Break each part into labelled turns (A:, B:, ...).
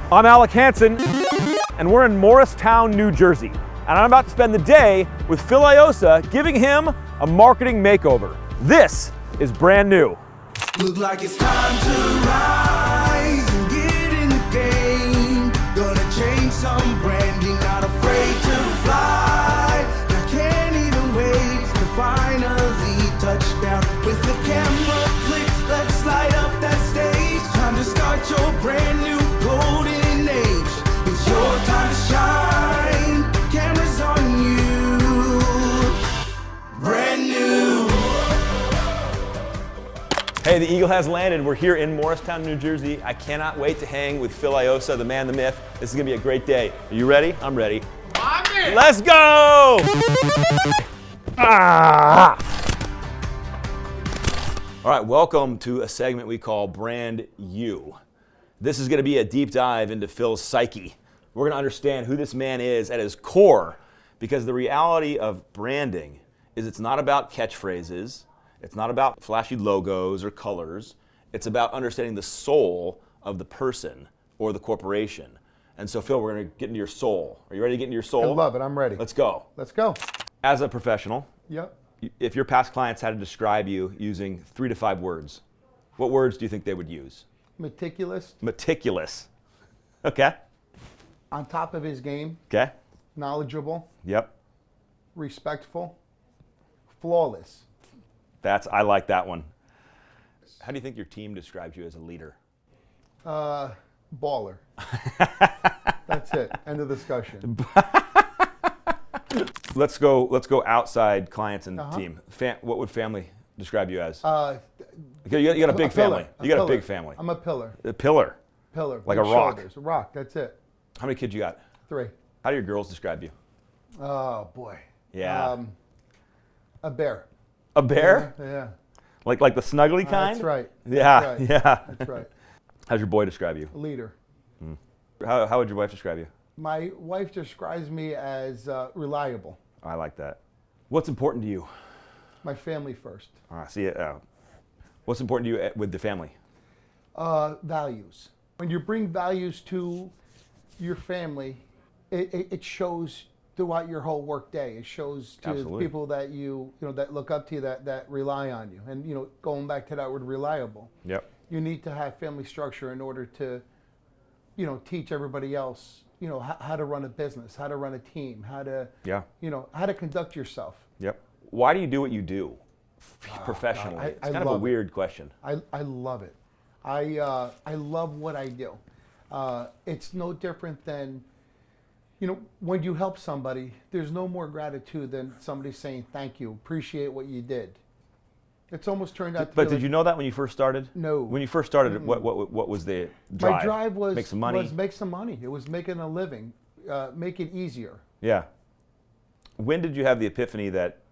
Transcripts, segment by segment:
A: I'm Alec Hanson, and we're in Morristown, New Jersey. And I'm about to spend the day with Phil Iossa, giving him a marketing makeover. This is brand new.
B: Look like it's time to rise and get in the game. Gonna change some branding, not afraid to fly. I can't even wait to finally touch down with the camera click. Let's light up that stage. Time to start your brand new golden age. It's your time to shine. Cameras on you. Brand new.
A: Hey, the Eagle has landed. We're here in Morristown, New Jersey. I cannot wait to hang with Phil Iossa, the man, the myth. This is gonna be a great day. Are you ready? I'm ready. Let's go! Ah! All right, welcome to a segment we call Brand You. This is gonna be a deep dive into Phil's psyche. We're gonna understand who this man is at his core, because the reality of branding is it's not about catchphrases. It's not about flashy logos or colors. It's about understanding the soul of the person or the corporation. And so, Phil, we're going to get into your soul. Are you ready to get into your soul?
C: I love it. I'm ready.
A: Let's go.
C: Let's go.
A: As a professional,
C: Yep.
A: if your past clients had to describe you using 3 to 5 words, what words do you think they would use?
C: Meticulous.
A: Meticulous. Okay.
C: On top of his game.
A: Okay.
C: Knowledgeable.
A: Yep.
C: Respectful. Flawless.
A: I like that one. How do you think your team describes you as a leader?
C: Baller. That's it. End of discussion.
A: Let's go outside clients and team. What would family describe you as? You got a big family. You got a big family.
C: I'm a pillar.
A: A pillar.
C: Pillar.
A: Like a
C: big
A: rock.
C: shoulders. A rock. That's it.
A: How many kids you got?
C: 3.
A: How do your girls describe you?
C: Oh boy.
A: Yeah.
C: A bear.
A: A bear?
C: Yeah.
A: Like the snuggly kind?
C: That's right.
A: Yeah.
C: That's right.
A: Yeah.
C: That's right.
A: How's your boy describe you?
C: A leader.
A: How would your wife describe you?
C: My wife describes me as reliable.
A: I like that. What's important to you?
C: My family first.
A: See, what's important to you with the family?
C: Values. When you bring values to your family, it shows throughout your whole work day. It shows to the people that you know that look up to you, that rely on you. And going back to that word reliable.
A: Yep.
C: You need to have family structure in order to teach everybody else how to run a business, how to run a team, how to how to conduct yourself.
A: Yep. Why do you do what you do professionally?
C: God,
A: it's kind of a weird question.
C: I love it. I love what I do. It's no different than when you help somebody, there's no more gratitude than somebody saying thank you, appreciate what you did. It's almost turned out to
A: But did you know that when you first started?
C: No.
A: When you first started, what was the drive?
C: My drive was
A: make some money.
C: Was make some money. It was making a living, make it easier.
A: Yeah. When did you have the epiphany that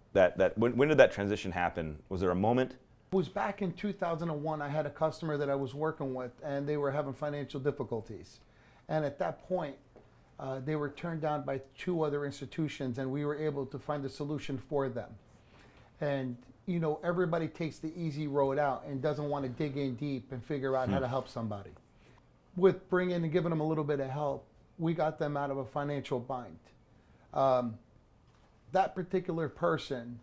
A: when did that transition happen? Was there a moment?
C: It was back in 2001. I had a customer that I was working with, and they were having financial difficulties. And at that point, they were turned down by 2 other institutions, and we were able to find a solution for them. And everybody takes the easy road out and doesn't want to dig in deep and figure out how to help somebody. With bringing and giving them a little bit of help, we got them out of a financial bind. That particular person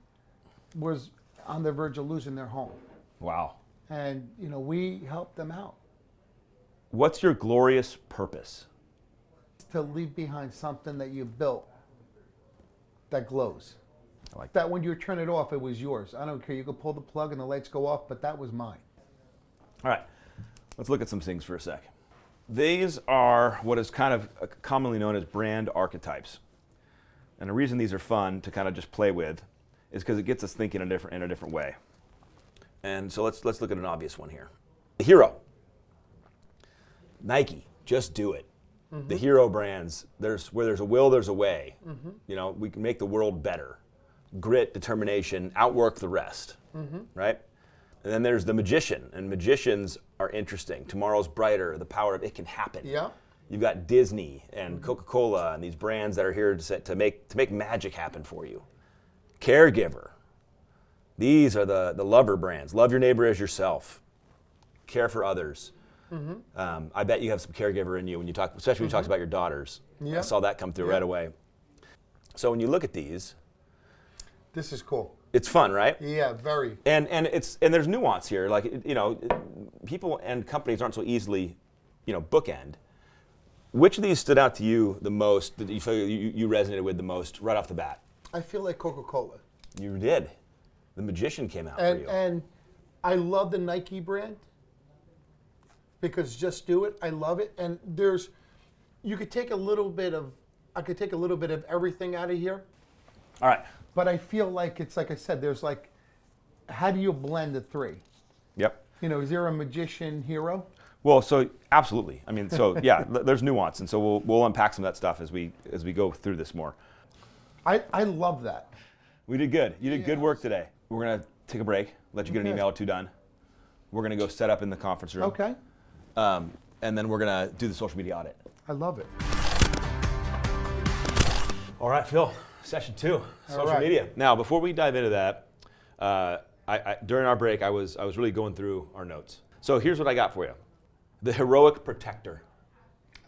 C: was on the verge of losing their home.
A: Wow.
C: And we helped them out.
A: What's your glorious purpose?
C: To leave behind something that you built that glows.
A: I like
C: that. When you turn it off, it was yours. I don't care. You could pull the plug and the lights go off, but that was mine.
A: All right, let's look at some things for a sec. These are what is kind of commonly known as brand archetypes. And the reason these are fun to kind of just play with is because it gets us thinking in a different way. And so let's look at an obvious one here. The hero. Nike, just do it. Mm-hmm. The hero brands, where there's a will, there's a way. Mm-hmm. We can make the world better. Grit, determination, outwork the rest, right? And then there's the magician, and magicians are interesting. Tomorrow's brighter, the power of it can happen.
C: Yeah.
A: You've got Disney and Coca-Cola and these brands that are here to make magic happen for you. Caregiver, These are the lover brands. Love your neighbor as yourself. Care for others. I bet you have some caregiver in you when you talk, especially when you talk about your daughters.
C: Yeah.
A: I saw that come through
C: Yeah.
A: right away. So when you look at these,
C: This is cool.
A: it's fun, right?
C: Yeah, very.
A: And there's nuance here. Like, you know, people and companies aren't so easily, you know, bookend. Which of these stood out to you the most, that you feel you resonated with the most right off the bat?
C: I feel like Coca-Cola.
A: You did. The magician came out for you.
C: And I love the Nike brand because Just Do It. I love it. And you could take a little bit of, I could take a little bit of everything out of here.
A: All right.
C: But I feel like it's like I said, there's like, how do you blend the three?
A: Yep.
C: You know, is there a magician hero?
A: Well, so absolutely. I mean, so yeah, there's nuance, and so we'll unpack some of that stuff as we go through this more.
C: I love that.
A: We did good. You did good work today. We're gonna take a break. Let you get an email or two done. We're gonna go set up in the conference room.
C: Okay.
A: And then we're gonna do the social media audit.
C: I love it.
A: All right, Phil. Session 2, social
C: right.
A: media. Now, before we dive into that, during our break, I was really going through our notes. So here's what I got for you: the heroic protector.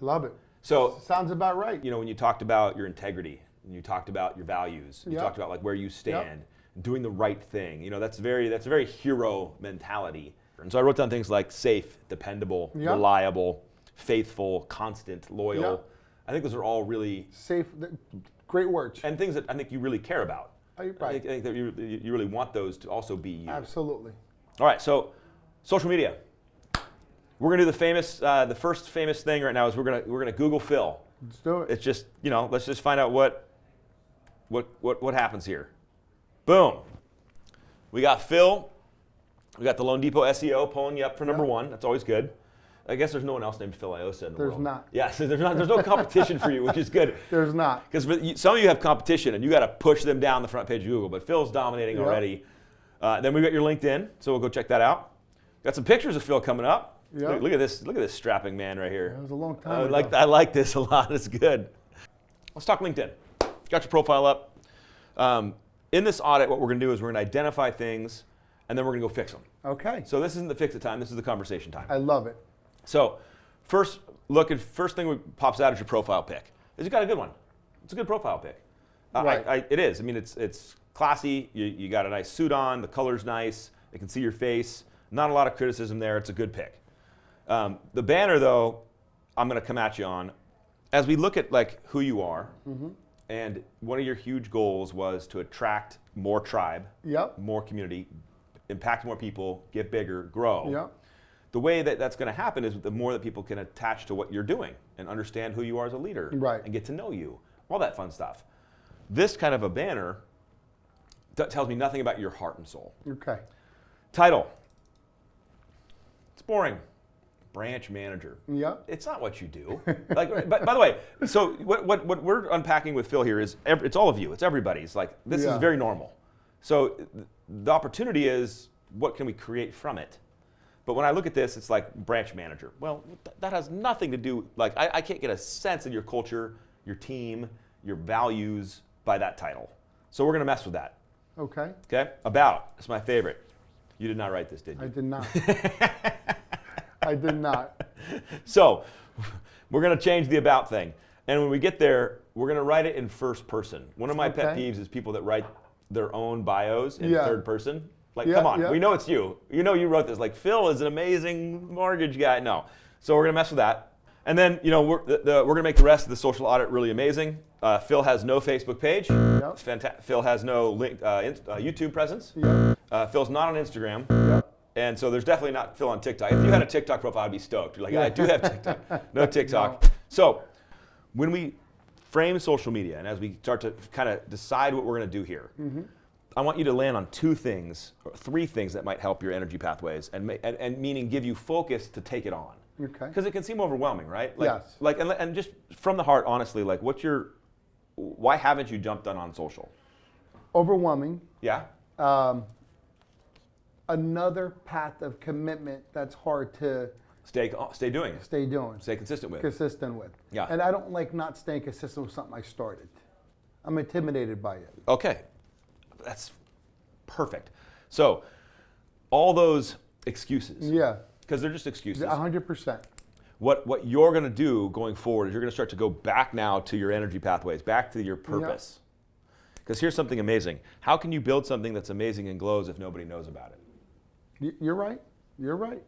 C: I love it.
A: So
C: Sounds about right.
A: you know, when you talked about your integrity, and you talked about your values, you
C: Yep.
A: talked about like where you stand, doing the right thing. You know, that's a very hero mentality. And so I wrote down things like safe, dependable,
C: Yep.
A: reliable, faithful, constant, loyal.
C: Yep.
A: I think those are all really
C: Safe, great words.
A: and things that I think you really care about.
C: Right.
A: I think that you really want those to also be you.
C: Absolutely.
A: All right, so social media. We're gonna do the first famous thing right now is we're gonna Google Phil.
C: Let's do it.
A: It's just, you know, let's just find out what happens here. Boom. We got Phil. We got the Loan Depot SEO pulling you up for number 1. That's always good. I guess there's no one else named Phil Iossa in the world.
C: There's not.
A: Yeah, so there's no competition for you, which is good.
C: There's not.
A: Because some of you have competition, and you got to push them down the front page of Google. But Phil's dominating
C: Yep.
A: already. Then we got your LinkedIn, so we'll go check that out. Got some pictures of Phil coming up.
C: Yep.
A: Look at this. Look at this strapping man right here.
C: That was a long
A: I
C: time
A: like
C: ago.
A: I like this a lot. It's good. Let's talk LinkedIn. Got your profile up. In this audit, what we're going to do is we're going to identify things, and then we're going to go fix them.
C: Okay.
A: So this isn't the fix it time. This is the conversation time.
C: I love it.
A: So first thing that pops out is your profile pic. You got a good one. It's a good profile pic.
C: Right.
A: It is. I mean, it's classy. You got a nice suit on. The color's nice. They can see your face. Not a lot of criticism there. It's a good pic. The banner, though, I'm going to come at you on. As we look at like who you are, and one of your huge goals was to attract more tribe,
C: Yep.
A: more community, impact more people, get bigger, grow.
C: Yep.
A: The way that that's going to happen is the more that people can attach to what you're doing and understand who you are as a leader,
C: Right.
A: and get to know you, all that fun stuff. This kind of a banner tells me nothing about your heart and soul.
C: Okay.
A: Title. It's boring. Branch manager.
C: Yep.
A: It's not what you do. Like, by the way, so what we're unpacking with Phil here is it's all of you. It's everybody's. Like, this is
C: Yeah.
A: very normal. So the opportunity is, what can we create from it? But when I look at this, it's like branch manager. Well, that has nothing to do, like, I can't get a sense of your culture, your team, your values by that title. So we're going to mess with that.
C: Okay.
A: Okay? About. It's my favorite. You did not write this, did you?
C: I did not. I did not.
A: So we're going to change the about thing. And when we get there, we're going to write it in first person. One of my pet
C: Okay.
A: peeves is people that write their own bios in
C: Yeah.
A: third person. Like,
C: Yeah,
A: come on,
C: yeah.
A: we know it's you. You know you wrote this. Like, Phil is an amazing mortgage guy. No. So we're going to mess with that. And then, you know, we're going to make the rest of the social audit really amazing. Phil has no Facebook page.
C: Yep.
A: It's fantastic. Phil has no YouTube presence.
C: Yep.
A: Phil's not on Instagram.
C: Yep.
A: And so there's definitely not Phil on TikTok. If you had a TikTok profile, I'd be stoked. You're like, I do have TikTok. No TikTok.
C: No.
A: So when we frame social media, and as we start to kind of decide what we're going to do here, I want you to land on 2 things, or 3 things that might help your energy pathways, and meaning give you focus to take it on.
C: Okay.
A: Because it can seem overwhelming, right? Like,
C: Yes.
A: Like, and just from the heart, honestly, like, why haven't you jumped on social?
C: Overwhelming.
A: Yeah.
C: Another path of commitment that's hard to
A: Stay doing.
C: stay doing,
A: Stay consistent with.
C: consistent with.
A: Yeah.
C: And I don't like not staying consistent with something I started. I'm intimidated by it.
A: Okay, that's perfect. So all those excuses,
C: Yeah,
A: because they're just excuses.
C: 100%.
A: What you're going to do going forward is you're going to start to go back now to your energy pathways, back to your purpose. Because here's something amazing. How can you build something that's amazing and glows if nobody knows about it?
C: You're right. You're right.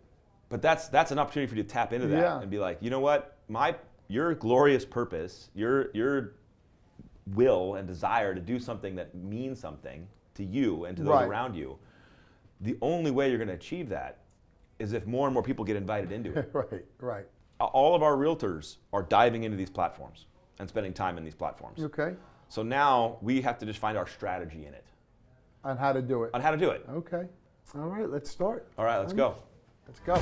A: But that's an opportunity for you to tap into that and be like, you know what? Your glorious purpose, your will and desire to do something that means something to you and to those around you, the only way you're going to achieve that is if more and more people get invited into it.
C: Right.
A: All of our realtors are diving into these platforms and spending time in these platforms.
C: Okay.
A: So now we have to just find our strategy in it.
C: On how to do it.
A: On how to do it.
C: Okay. All right, let's start.
A: All right, let's go.
C: Let's go.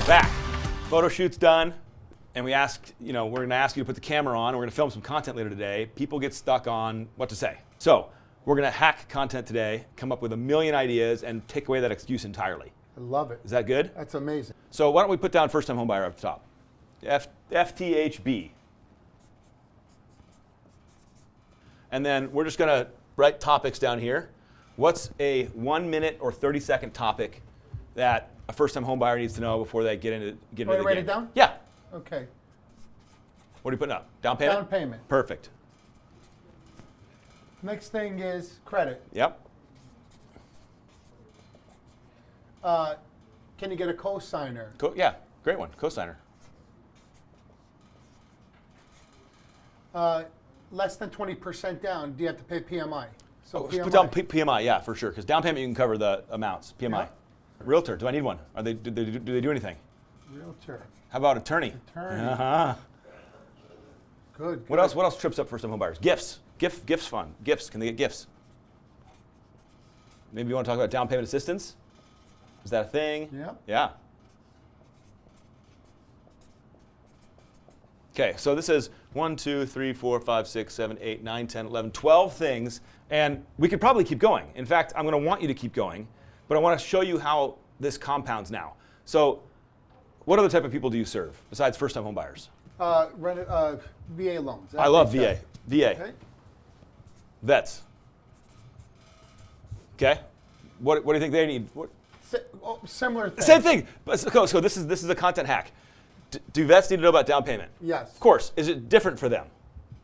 A: Back. Photo shoot's done. And we asked, we're going to ask you to put the camera on. We're going to film some content later today. People get stuck on what to say. So we're going to hack content today, come up with a million ideas, and take away that excuse entirely.
C: I love it.
A: Is that good?
C: That's amazing.
A: So why don't we put down first-time homebuyer up the top? FTHB. And then we're just going to write topics down here. What's a 1 minute or 30-second topic that a first-time homebuyer needs to know before they get into the game?
C: Write it down?
A: Yeah.
C: Okay.
A: What are you putting up? Down payment?
C: Down payment.
A: Perfect.
C: Next thing is credit.
A: Yep.
C: Can you get a co-signer?
A: Yeah, great one. Co-signer.
C: Less than 20% down, do you have to pay PMI? So PMI.
A: Put down PMI, yeah, for sure. Because down payment, you can cover the amounts. PMI.
C: Yeah.
A: Realtor, do I need one? Do they do anything?
C: Realtor.
A: How about attorney?
C: Attorney.
A: Uh-huh.
C: Good.
A: What else trips up first-time homebuyers? Gifts. Gifts fun. Gifts. Can they get gifts? Maybe you want to talk about down payment assistance? Is that a thing?
C: Yeah.
A: Yeah. Okay, so this is 1, 2, 3, 4, 5, 6, 7, 8, 9, 10, 11, 12 things. And we could probably keep going. In fact, I'm going to want you to keep going. But I want to show you how this compounds now. So what other type of people do you serve besides first-time homebuyers?
C: VA loans.
A: I love VA. VA.
C: Okay.
A: Vets. Okay. What do you think they need?
C: Similar thing.
A: Same thing. So this is a content hack. Do vets need to know about down payment?
C: Yes.
A: Of course. Is it different for them?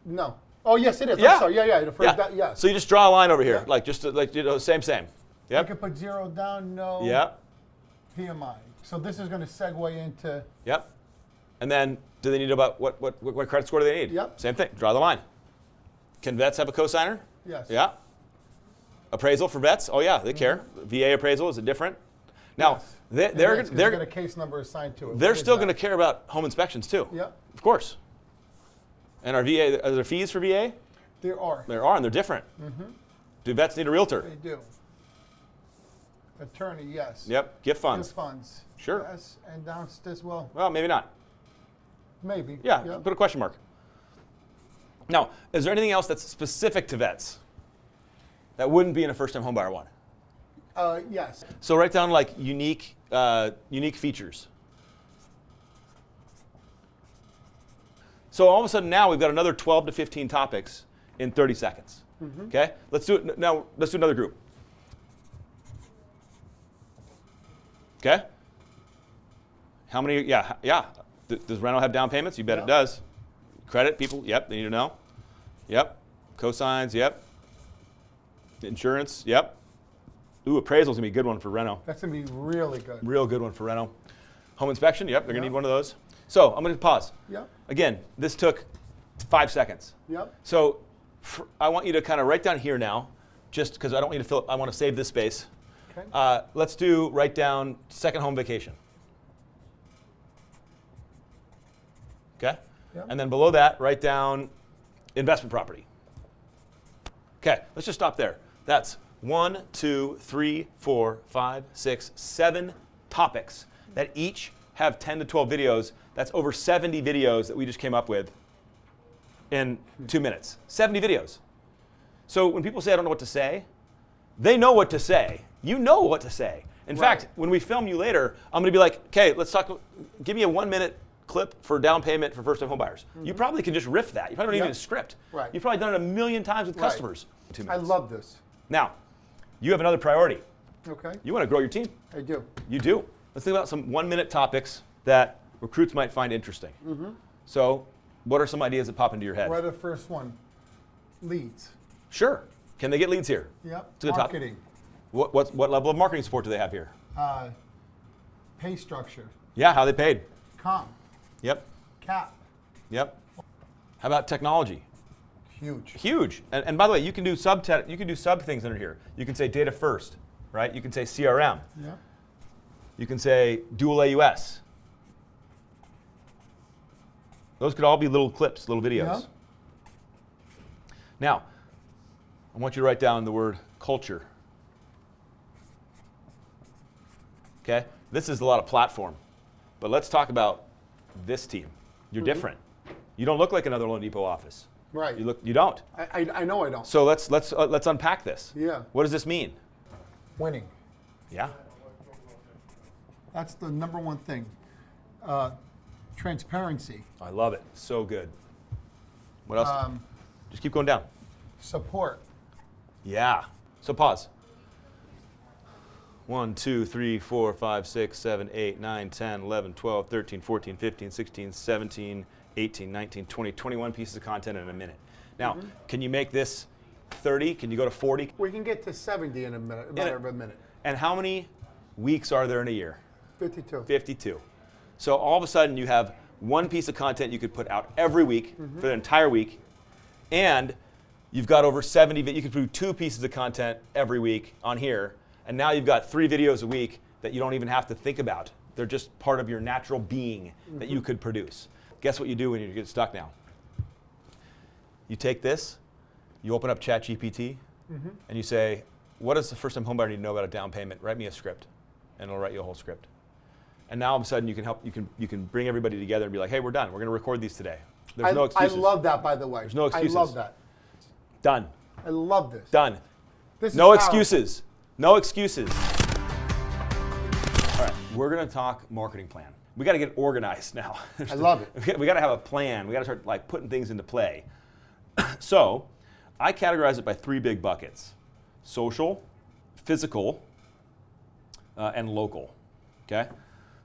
C: No. Oh, yes, it is.
A: Yeah.
C: I'm sorry. Yeah. Yes.
A: So you just draw a line over here,
C: Yeah.
A: same.
C: I
A: Yep.
C: could put zero down, no
A: Yep.
C: PMI. So this is going to segue into.
A: Yep. And then do they need to know about what credit score do they need?
C: Yep.
A: Same thing. Draw the line. Can vets have a cosigner?
C: Yes.
A: Yeah. Appraisal for vets? Oh yeah, they care. VA appraisal, is it different? Now,
C: Yes.
A: they're
C: got a case number assigned to it.
A: they're
C: What is
A: still
C: that?
A: going to care about home inspections too.
C: Yep.
A: Of course. And are there fees for VA?
C: There are.
A: There are, and they're different. Do vets need a realtor?
C: They do. Attorney, yes.
A: Yep. Gift funds.
C: Gift funds.
A: Sure.
C: Yes, and downstairs, well,
A: Well, maybe not.
C: maybe.
A: Yeah,
C: Yep.
A: put a question mark. Now, is there anything else that's specific to vets that wouldn't be in a first-time homebuyer one?
C: Yes.
A: So write down like unique features. So all of a sudden now we've got another 12 to 15 topics in 30 seconds. Okay, let's do it now. Let's do another group. Okay. How many? Yeah. Does Reno have down payments? You bet it does. Credit people? Yep, they need to know. Yep. Cosigns? Yep. Insurance? Yep. Ooh, appraisal's gonna be a good one for Reno.
C: That's going to be really good.
A: Real good one for Reno. Home inspection? Yep, they're gonna need one of those. So I'm gonna pause.
C: Yep.
A: Again, this took 5 seconds.
C: Yep.
A: So I want you to kind of write down here now, just because I don't want you to fill. I want to save this space.
C: Okay.
A: Let's write down second home vacation. Okay?
C: Yep.
A: And then below that, write down investment property. Okay, let's just stop there. That's 1, 2, 3, 4, 5, 6, 7 topics that each have 10 to 12 videos. That's over 70 videos that we just came up with in 2 minutes. 70 videos. So when people say I don't know what to say, They know what to say. You know what to say. In fact, when we film you later, I'm going to be like, okay, let's talk. Give me a 1-minute clip for down payment for first-time home buyers. You probably can just riff that. You probably don't need a script.
C: Right.
A: You've probably done it a million times with customers. 2
C: I
A: minutes.
C: love this.
A: Now, you have another priority.
C: Okay.
A: You want to grow your team.
C: I do.
A: You do. Let's think about some 1-minute topics that recruits might find interesting. So, what are some ideas that pop into your head?
C: Right, the first one, leads.
A: Sure. Can they get leads here?
C: Yep.
A: It's a good topic.
C: Marketing.
A: What level of marketing support do they have here?
C: Pay structure.
A: Yeah, how they paid.
C: Comp.
A: Yep.
C: Cap.
A: Yep. How about technology?
C: Huge.
A: Huge. And by the way, you can do sub things under here. You can say data first, right? You can say CRM.
C: Yeah.
A: You can say dual AUS. Those could all be little clips, little videos.
C: Yeah.
A: Now, I want you to write down the word culture. Okay? This is a lot of platform. But let's talk about this team. You're different. You don't look like another Loan Depot office.
C: Right.
A: You don't.
C: I know I don't.
A: So let's unpack this.
C: Yeah.
A: What does this mean?
C: Winning.
A: Yeah.
C: That's the number one thing. Transparency.
A: I love it. So good. What else? Just keep going down.
C: Support.
A: Yeah. So pause. 1, 2, 3, 4, 5, 6, 7, 8, 9, 10, 11, 12, 13, 14, 15, 16, 17, 18, 19, 20, 21 pieces of content in a minute. Now, can you make this 30? Can you go to 40?
C: We can get to 70 in a minute, a matter of a minute.
A: And how many weeks are there in a year?
C: 52.
A: 52. So all of a sudden you have one piece of content you could put out every week for the entire week, and you've got over 70, you could do 2 pieces of content every week on here, and now you've got 3 videos a week that you don't even have to think about. They're just part of your natural being that you could produce. Guess what you do when you get stuck now? You take this, you open up ChatGPT, and you say, what does the first-time homebuyer need to know about a down payment? Write me a script, and it'll write you a whole script. And now all of a sudden you can bring everybody together and be like, hey, we're done. We're going to record these today. There's no excuses.
C: I love that, by the way.
A: There's no excuses.
C: I love that.
A: Done.
C: I love this.
A: Done.
C: This is
A: No
C: powerful.
A: excuses. No excuses. All right, we're going to talk marketing plan. We got to get organized now.
C: I love it.
A: We got to have a plan. We got to start like putting things into play. So, I categorize it by 3 big buckets: social, physical, and local. Okay.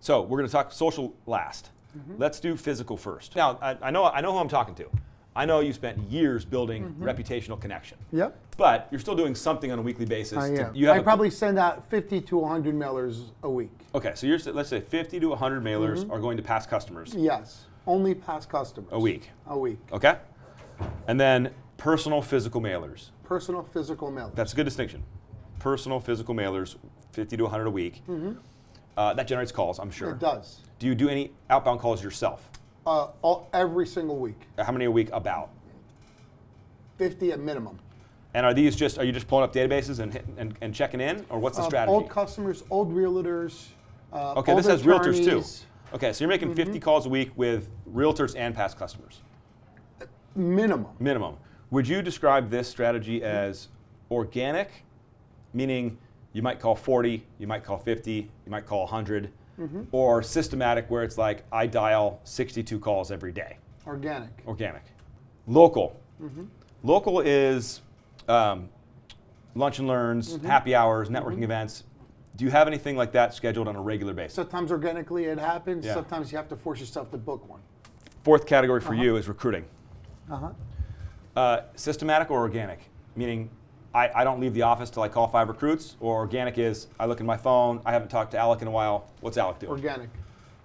A: So we're going to talk social last. Let's do physical first. Now, I know who I'm talking to. I know you spent years building reputational connection.
C: Yep.
A: But you're still doing something on a weekly basis.
C: I am.
A: You have
C: I probably send out 50 to 100 mailers a week.
A: Okay, so let's say 50 to 100 mailers are going to past customers
C: Yes. Only past customers.
A: a week.
C: A week.
A: Okay? And then personal physical mailers.
C: Personal physical mailers.
A: That's a good distinction. Personal physical mailers, 50 to 100 a week. That generates calls, I'm sure.
C: It does.
A: Do you do any outbound calls yourself?
C: Every single week.
A: How many a week about?
C: 50 at minimum.
A: And are you just pulling up databases and checking in, or what's the strategy?
C: Old customers, old realtors.
A: Okay,
C: old
A: this has realtors too.
C: attorneys.
A: Okay, so you're making 50 calls a week with realtors and past customers.
C: Minimum.
A: Minimum. Would you describe this strategy as organic, meaning you might call 40, you might call 50, you might call 100, or systematic where it's like I dial 62 calls every day?
C: Organic.
A: Organic. Local. Local is lunch and learns, happy hours, networking events. Do you have anything like that scheduled on a regular basis?
C: Sometimes organically it happens.
A: Yeah.
C: Sometimes you have to force yourself to book one.
A: 4th category for you is recruiting.
C: Uh-huh.
A: Systematic or organic? Meaning I don't leave the office till I call 5 recruits, or organic is I look at my phone, I haven't talked to Alec in a while, what's Alec doing?
C: Organic.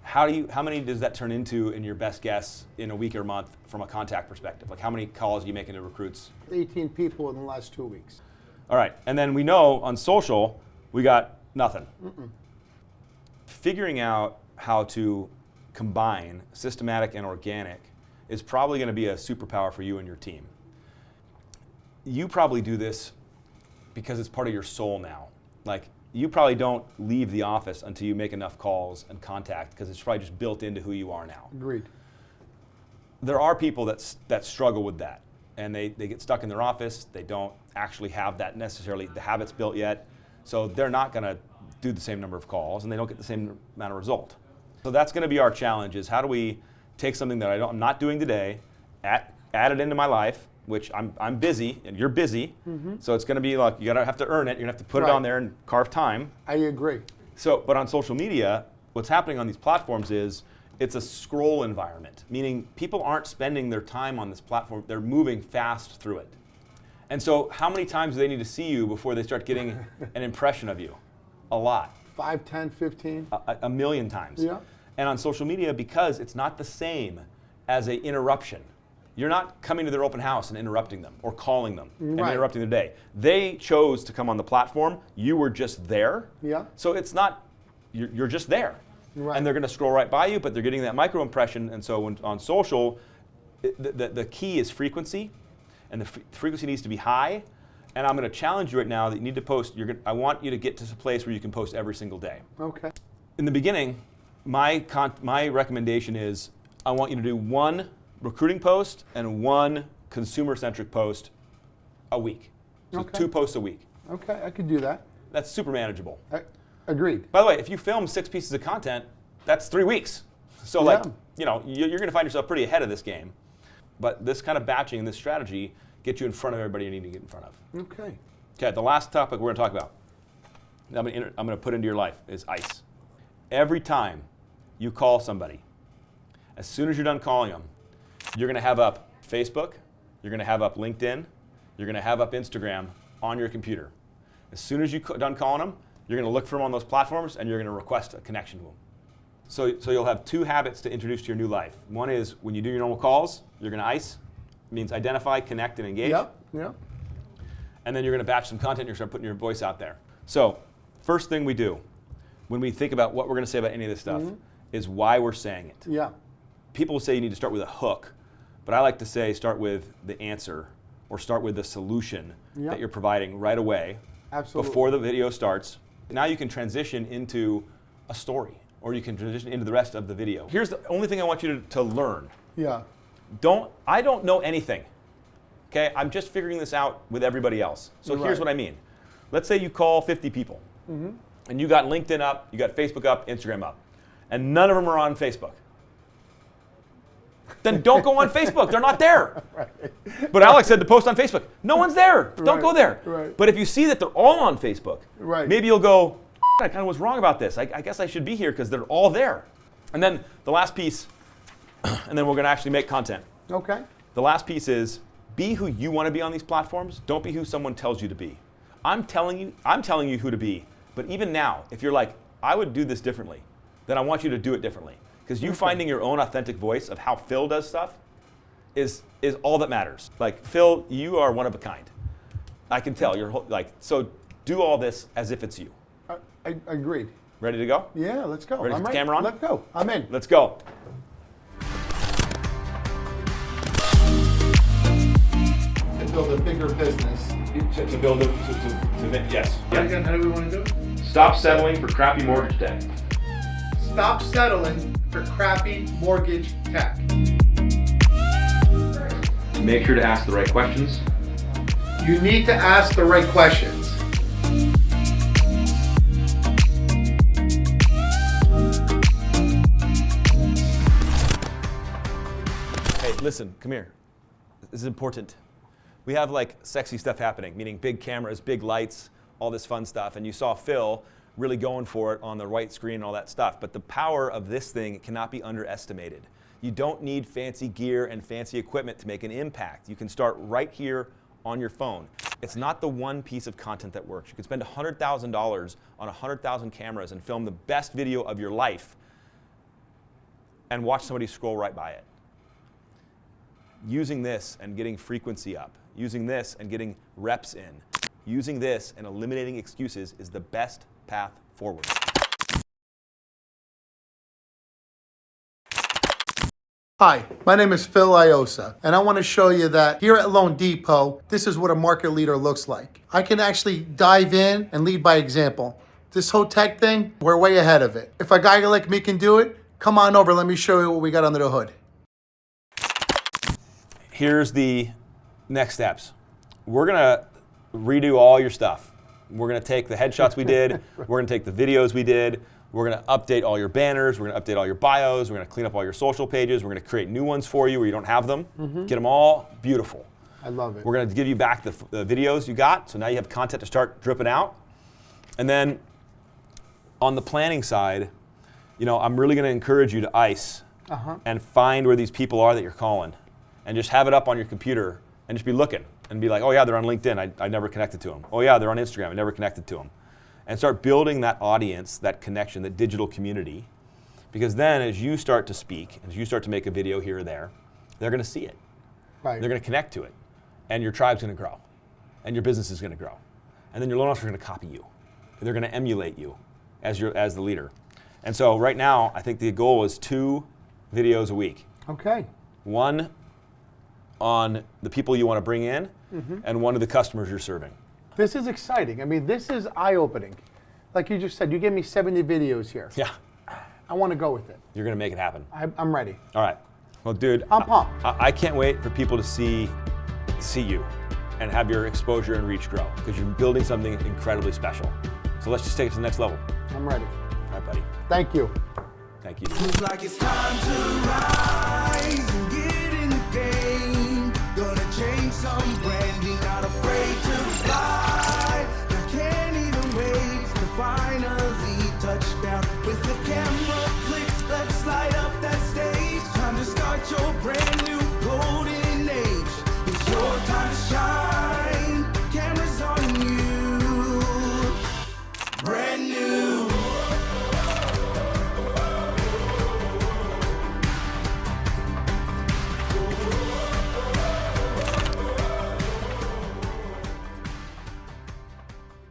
A: How many does that turn into in your best guess in a week or month from a contact perspective? Like how many calls are you making to recruits?
C: 18 people in the last 2 weeks.
A: All right, and then we know on social, we got nothing. Figuring out how to combine systematic and organic is probably going to be a superpower for you and your team. You probably do this because it's part of your soul now. Like, you probably don't leave the office until you make enough calls and contact, because it's probably just built into who you are now.
C: Agreed.
A: There are people that struggle with that. and they get stuck in their office. They don't actually have that necessarily the habits built yet. So they're not going to do the same number of calls, and they don't get the same amount of result. So that's going to be our challenge, is how do we take something that I'm not doing today, add it into my life, which I'm busy, and you're busy. So it's going to be like, you're going to have to earn it. You're going to have to put it on there and carve time.
C: I agree.
A: So, but on social media, what's happening on these platforms is it's a scroll environment, meaning people aren't spending their time on this platform. They're moving fast through it. And so how many times do they need to see you before they start getting an impression of you? A lot.
C: 5, 10, 15?
A: A million times.
C: Yeah.
A: And on social media, because it's not the same as an interruption. You're not coming to their open house and interrupting them or calling them and interrupting their day. They chose to come on the platform. You were just there.
C: Yeah.
A: So it's not, you're just there.
C: Right.
A: And they're going to scroll right by you, but they're getting that micro impression. And so when, on social, the key is frequency, and the frequency needs to be high. And I'm going to challenge you right now that you need to post. I want you to get to a place where you can post every single day.
C: Okay.
A: In the beginning, my recommendation is I want you to do one recruiting post and one consumer-centric post a week. So 2 posts a week.
C: Okay, I could do that.
A: That's super manageable.
C: Agreed.
A: By the way, if you film 6 pieces of content, that's 3 weeks. So like, you're going to find yourself pretty ahead of this game. But this kind of batching and this strategy gets you in front of everybody you need to get in front of.
C: Okay.
A: Okay, the last topic we're going to talk about, I'm going to put into your life, is ICE. Every time you call somebody, as soon as you're done calling them, you're going to have up Facebook, you're going to have up LinkedIn, you're going to have up Instagram on your computer. As soon as you're done calling them, you're going to look for them on those platforms and you're going to request a connection to them. So you'll have 2 habits to introduce to your new life. One is when you do your normal calls, you're going to ICE. It means identify, connect, and engage.
C: Yep.
A: And then you're going to batch some content and you're going to start putting your voice out there. So first thing we do when we think about what we're going to say about any of this stuff is why we're saying it.
C: Yeah.
A: People will say you need to start with a hook, but I like to say start with the answer or start with the solution that you're providing right away.
C: Absolutely.
A: Before the video starts. Now you can transition into a story, or you can transition into the rest of the video. Here's the only thing I want you to learn.
C: Yeah.
A: I don't know anything. Okay, I'm just figuring this out with everybody else. So here's what I mean. Let's say you call 50 people, and you got LinkedIn up, you got Facebook up, Instagram up, and none of them are on Facebook. Then don't go on Facebook. They're not there. But Alex said to post on Facebook. No one's there. Don't go there. But if you see that they're all on Facebook, maybe you'll go, I kind of was wrong about this. I guess I should be here because they're all there. And then the last piece, and then we're going to actually make content.
C: Okay.
A: The last piece is be who you want to be on these platforms. Don't be who someone tells you to be. I'm telling you who to be. But even now, if you're like, I would do this differently, then I want you to do it differently. Because you finding your own authentic voice of how Phil does stuff is all that matters. Like, Phil, you are one of a kind. I can tell. So do all this as if it's you.
C: I agreed.
A: Ready to go?
C: Yeah, let's go.
A: Ready to put the camera on?
C: Let's go. I'm in.
A: Let's go.
C: To build a bigger business.
A: To build it, yes.
C: Again, how do we want to do it?
A: Stop settling for crappy mortgage debt.
C: Stop settling for crappy mortgage tech.
A: Make sure to ask the right questions.
C: You need to ask the right questions.
A: Hey, listen, come here. This is important. We have like sexy stuff happening, meaning big cameras, big lights, all this fun stuff. And you saw Phil really going for it on the right screen and all that stuff. But the power of this thing cannot be underestimated. You don't need fancy gear and fancy equipment to make an impact. You can start right here on your phone. It's not the one piece of content that works. You can spend $100,000 on 100,000 cameras and film the best video of your life and watch somebody scroll right by it. Using this and getting frequency up, using this and getting reps in, using this and eliminating excuses is the best path forward.
C: Hi, my name is Phil Iossa, and I want to show you that here at Loan Depot, this is what a market leader looks like. I can actually dive in and lead by example. This whole tech thing, we're way ahead of it. If a guy like me can do it, come on over, let me show you what we got under the hood.
A: Here's the next steps. We're gonna redo all your stuff. We're gonna take the headshots we did. We're gonna take the videos we did. We're gonna update all your banners. We're gonna update all your bios. We're gonna clean up all your social pages. We're gonna create new ones for you where you don't have them. Get them all beautiful.
C: I love it.
A: We're gonna give you back the videos you got, so now you have content to start dripping out. And then on the planning side, I'm really gonna encourage you to ice and find where these people are that you're calling, and just have it up on your computer and just be looking and be like, oh yeah, they're on LinkedIn. I never connected to them. Oh yeah, they're on Instagram. I never connected to them. And start building that audience, that connection, that digital community. Because then as you start to speak, as you start to make a video here or there, they're gonna see it.
C: Right.
A: They're gonna connect to it. And your tribe's gonna grow. And your business is gonna grow. And then your loan officers are gonna copy you. They're gonna emulate you as the leader. And so right now, I think the goal is 2 videos a week.
C: Okay.
A: One on the people you want to bring in, and one of the customers you're serving.
C: This is exciting. I mean, this is eye-opening. Like you just said, you gave me 70 videos here.
A: Yeah.
C: I want to go with it.
A: You're going to make it happen.
C: I'm ready.
A: All right. Well, dude,
C: I'm pumped.
A: I can't wait for people to see you and have your exposure and reach grow, because you're building something incredibly special. So let's just take it to the next level.
C: I'm ready.
A: All right, buddy.
C: Thank you.
A: Thank you.
B: Looks like it's time to rise and get in the game. Gonna change some branding, not afraid to fly.